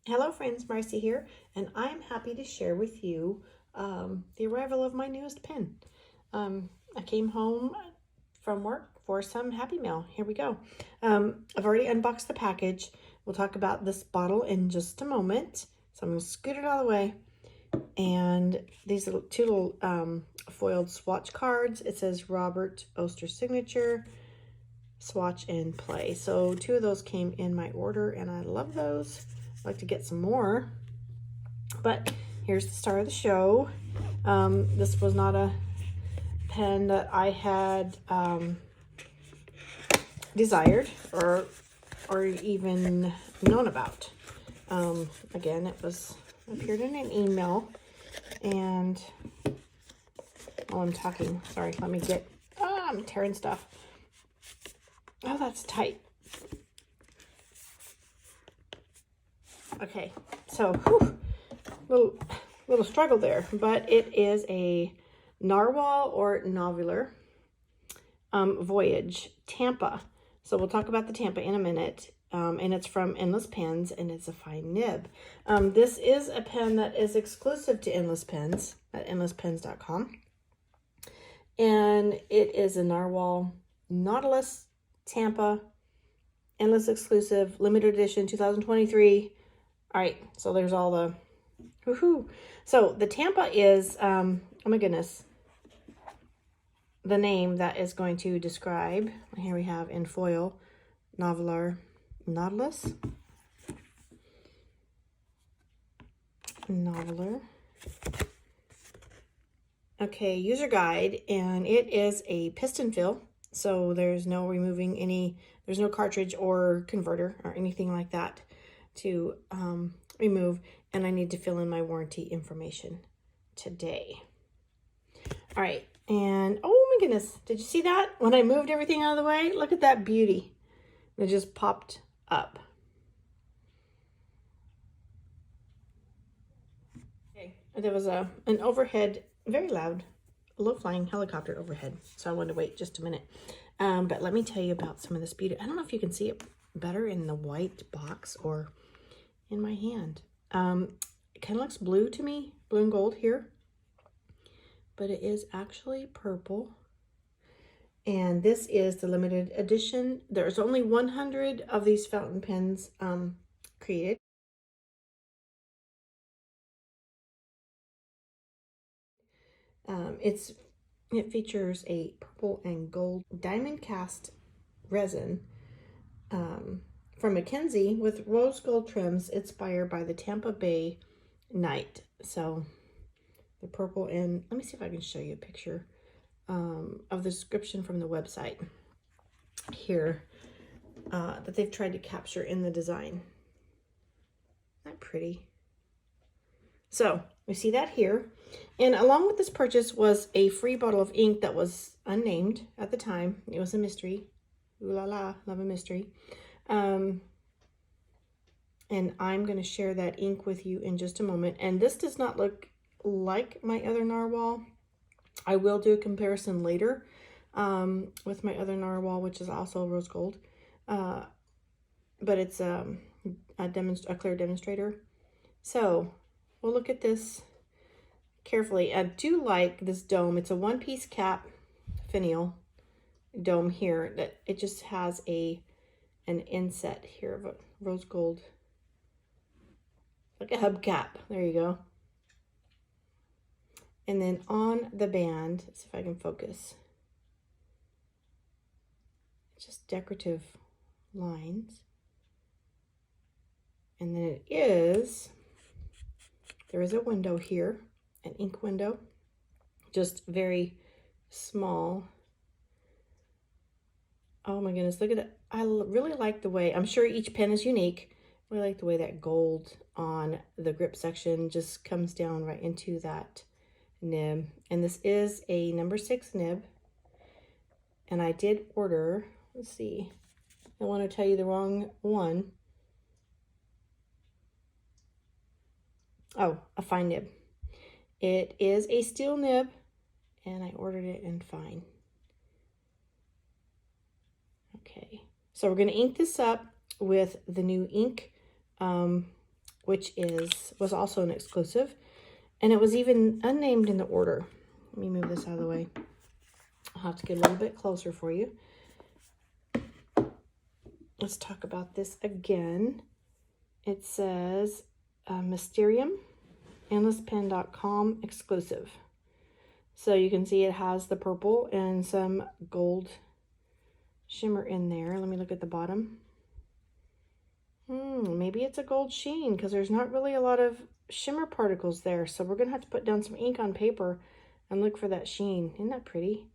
Hello friends, Marcy here, and I'm happy to share with you the arrival of my newest pen. I came home from work for some Happy Meal. Here we go. I've already unboxed the package. We'll talk about this bottle in just a moment. So I'm going to scoot it out of the way. And these two little foiled swatch cards. It says Robert Oster signature, swatch and play. So two of those came in my order and I love those. I'd like to get some more, but here's the star of the show. This was not a pen that I had desired or even known about. Again, it appeared in an email, and while I'm talking, sorry, let me get, I'm tearing stuff. Oh, that's tight. Okay, so little struggle there, but it is a Narwhal or Nahvalur Voyage Tampa. So we'll talk about the Tampa in a minute, and it's from Endless Pens, and it's a fine nib. This is a pen that is exclusive to Endless Pens at endlesspens.com, and it is a Narwhal Nautilus Tampa Endless exclusive limited edition 2023. All right, so there's all the woohoo. So the Tampa is, oh my goodness, the name that is going to describe, here we have in foil, Nahvular Nautilus. Nahvalur. Okay, user guide, and it is a piston fill. So there's no removing there's no cartridge or converter or anything like that to remove, and I need to fill in my warranty information today. All right, and oh my goodness, did you see that? When I moved everything out of the way, look at that beauty. It just popped up. Okay, there was an overhead, very loud, low-flying helicopter overhead, so I wanted to wait just a minute. But let me tell you about some of this beauty. I don't know if you can see it better in the white box or in my hand. It kind of looks blue to me, blue and gold here, but it is actually purple. And this is the limited edition. There's only 100 of these fountain pens created. It features a purple and gold diamond cast resin from Mackenzie with rose gold trims inspired by the Tampa Bay night. So the purple, and let me see if I can show you a picture of the description from the website here that they've tried to capture in the design. Isn't that pretty? So we see that here. And along with this purchase was a free bottle of ink that was unnamed at the time. It was a mystery. Ooh la la, love a mystery. And I'm going to share that ink with you in just a moment. And this does not look like my other Narwhal. I will do a comparison later with my other Narwhal, which is also rose gold. But it's a clear demonstrator. So we'll look at this carefully. I do like this dome. It's a one-piece cap finial dome here that it just has an inset here of a rose gold, like a hubcap. There you go. And then on the band, let's see if I can focus, just decorative lines. And then there is a window here, an ink window, just very small. Oh my goodness, look at that. I really like the way, I'm sure each pen is unique. I really like the way that gold on the grip section just comes down right into that nib. And this is a number 6 nib. And I did order, let's see, I don't want to tell you the wrong one. Oh, a fine nib. It is a steel nib, and I ordered it in fine. Okay, so we're going to ink this up with the new ink which was also an exclusive. And it was even unnamed in the order. Let me move this out of the way. I'll have to get a little bit closer for you. Let's talk about this again. It says Mysterium, endlesspen.com exclusive. So you can see it has the purple and some gold shimmer in there. Let me look at the bottom. Maybe it's a gold sheen because there's not really a lot of shimmer particles there. So we're going to have to put down some ink on paper and look for that sheen. Isn't that pretty?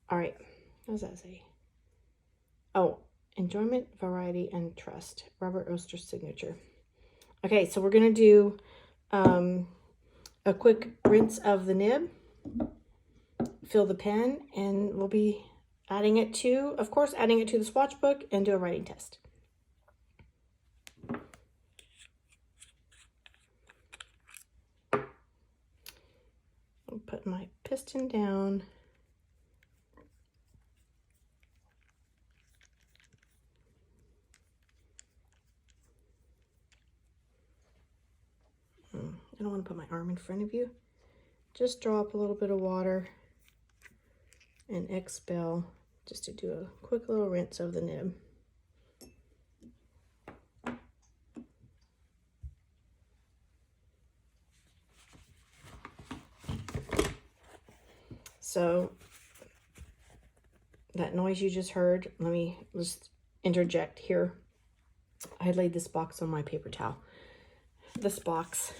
All right. What does that say? Oh, enjoyment, variety, and trust. Robert Oster's signature. Okay, so we're going to do a quick rinse of the nib, fill the pen, and we'll be adding it to, of course, adding it to the swatch book and do a writing test. I'll put my piston down. I don't want to put my arm in front of you. Just drop a little bit of water and expel just to do a quick little rinse of the nib. So that noise you just heard, let me just interject here. I laid this box on my paper towel. This box,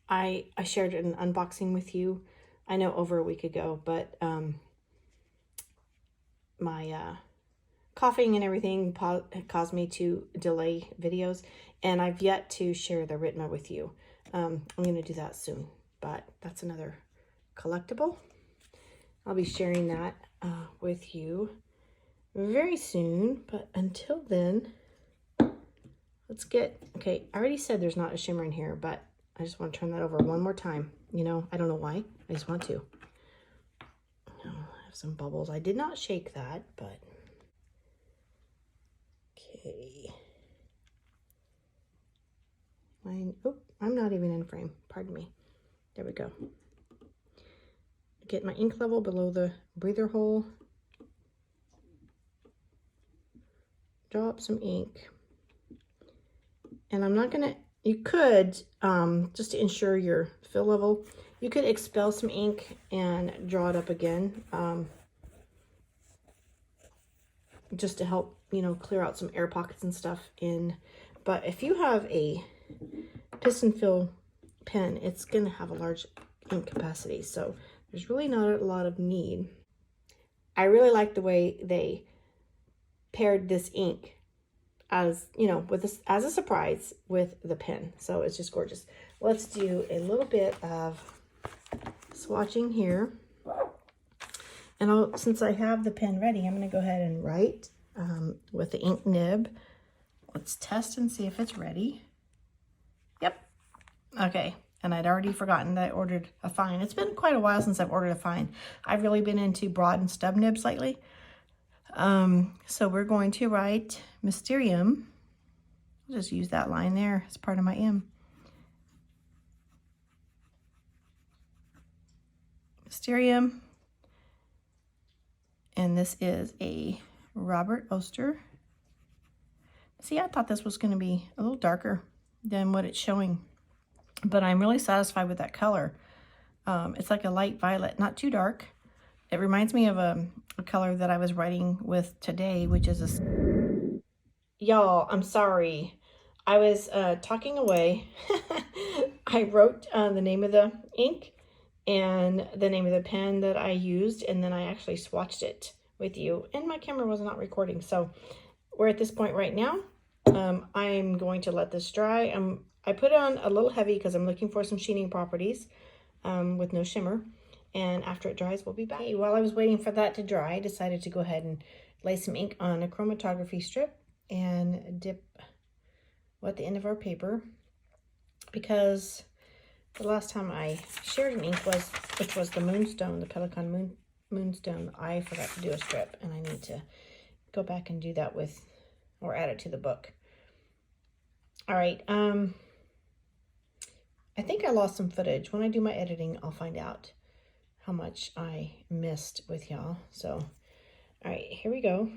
I shared an unboxing with you, I know over a week ago, but my coughing and everything caused me to delay videos, and I've yet to share the Ritma with you. I'm going to do that soon, but that's another collectible. I'll be sharing that with you very soon, but until then, let's get, okay, I already said there's not a shimmer in here, but I just want to turn that over one more time. You know, I don't know why. I just want to. Oh, I have some bubbles. I did not shake that, but okay. Oh, I'm not even in frame. Pardon me. There we go. Get my ink level below the breather hole. Drop some ink. And I'm not gonna, you could, just to ensure your fill level, you could expel some ink and draw it up again, just to help, you know, clear out some air pockets and stuff in. But if you have a piston fill pen, it's gonna have a large ink capacity, so there's really not a lot of need. I really like the way they paired this ink as, you know, with this as a surprise with the pen. So it's just gorgeous. Let's do a little bit of swatching here. And since I have the pen ready, I'm going to go ahead and write with the ink nib. Let's test and see if it's ready. Yep. Okay. And I'd already forgotten that I ordered a fine. It's been quite a while since I've ordered a fine. I've really been into broad and stub nibs lately. So we're going to write Mysterium. I'll just use that line there as part of my M. Mysterium. And this is a Robert Oster. See, I thought this was going to be a little darker than what it's showing, but I'm really satisfied with that color. It's like a light violet, not too dark. It reminds me of a color that I was writing with today, which is a... Y'all, I'm sorry. I was talking away. I wrote the name of the ink and the name of the pen that I used, and then I actually swatched it with you, and my camera was not recording. So we're at this point right now. I'm going to let this dry. I put it on a little heavy because I'm looking for some sheening properties with no shimmer. And after it dries, we'll be back. While I was waiting for that to dry, I decided to go ahead and lay some ink on a chromatography strip and dip at the end of our paper, because the last time I shared an ink which was the Moonstone, the Pelican Moonstone, I forgot to do a strip, and I need to go back and do that with, or add it to the book. All right. I think I lost some footage. When I do my editing, I'll find out how much I missed with y'all. So, all right, here we go.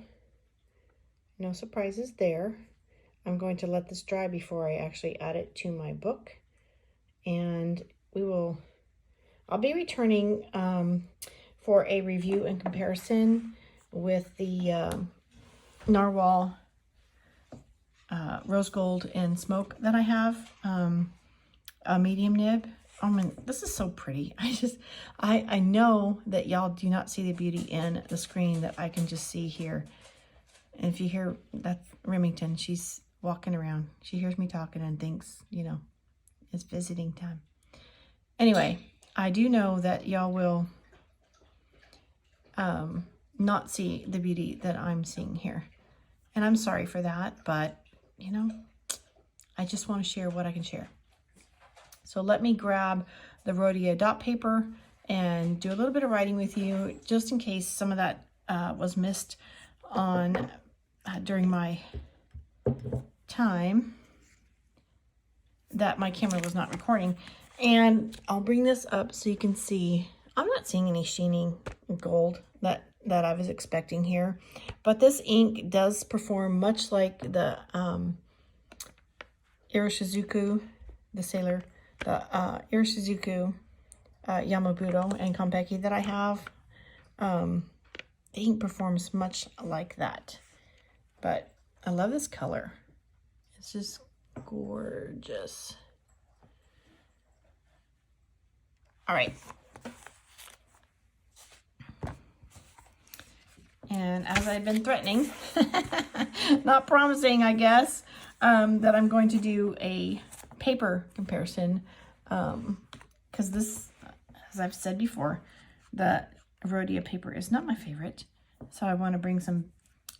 No surprises there. I'm going to let this dry before I actually add it to my book. And I'll be returning for a review and comparison with the Narwhal Rose Gold and Smoke that I have, a medium nib. Oh man, this is so pretty. I know that y'all do not see the beauty in the screen that I can just see here. And if you hear, that's Remington. She's walking around. She hears me talking and thinks, you know, it's visiting time. Anyway, I do know that y'all will not see the beauty that I'm seeing here. And I'm sorry for that, but, you know, I just want to share what I can share. So let me grab the Rhodia dot paper and do a little bit of writing with you, just in case some of that was missed on during my time that my camera was not recording. And I'll bring this up so you can see. I'm not seeing any sheening gold that I was expecting here, but this ink does perform much like the Iroshizuku, the Sailor, the Iroshizuku Yamabudo and Konpeki that I have. The ink performs much like that, but I love this color. It's just gorgeous. All right. And as I've been threatening, not promising, I guess, that I'm going to do a paper comparison, because this, as I've said before, the Rhodia paper is not my favorite. So I want to bring some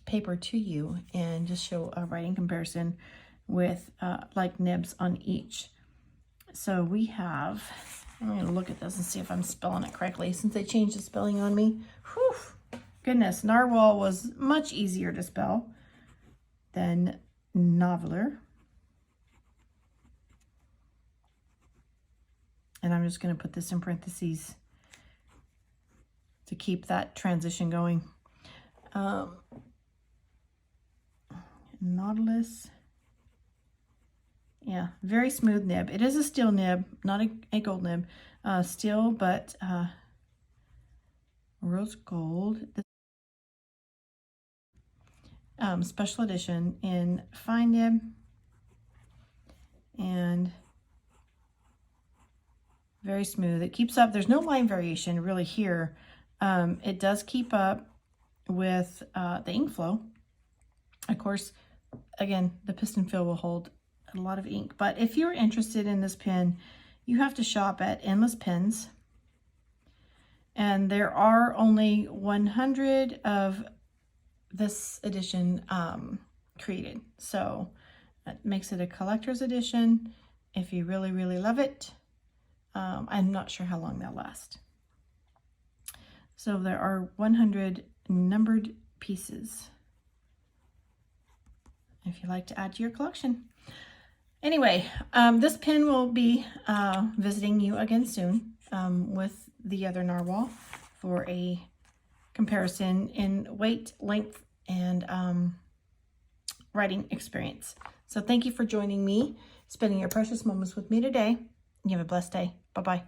paper to you and just show a writing comparison with like nibs on each. So we have, I'm going to look at this and see if I'm spelling it correctly since they changed the spelling on me. Whew. Goodness, Narwhal was much easier to spell than Nahvalur. And I'm just going to put this in parentheses to keep that transition going. Nautilus. Yeah, very smooth nib. It is a steel nib, not a gold nib. Steel, but rose gold. Special edition in fine nib and very smooth. It keeps up. There's no line variation really here. It does keep up with the ink flow. Of course, again, the piston fill will hold a lot of ink. But if you're interested in this pen, you have to shop at Endless Pens. And there are only 100 of this edition created. So that makes it a collector's edition. If you really, really love it, I'm not sure how long they'll last. So there are 100 numbered pieces if you like to add to your collection. Anyway, this pen will be visiting you again soon with the other Narwhal for a comparison in weight, length, and writing experience. So thank you for joining me, spending your precious moments with me today. You have a blessed day. Bye-bye.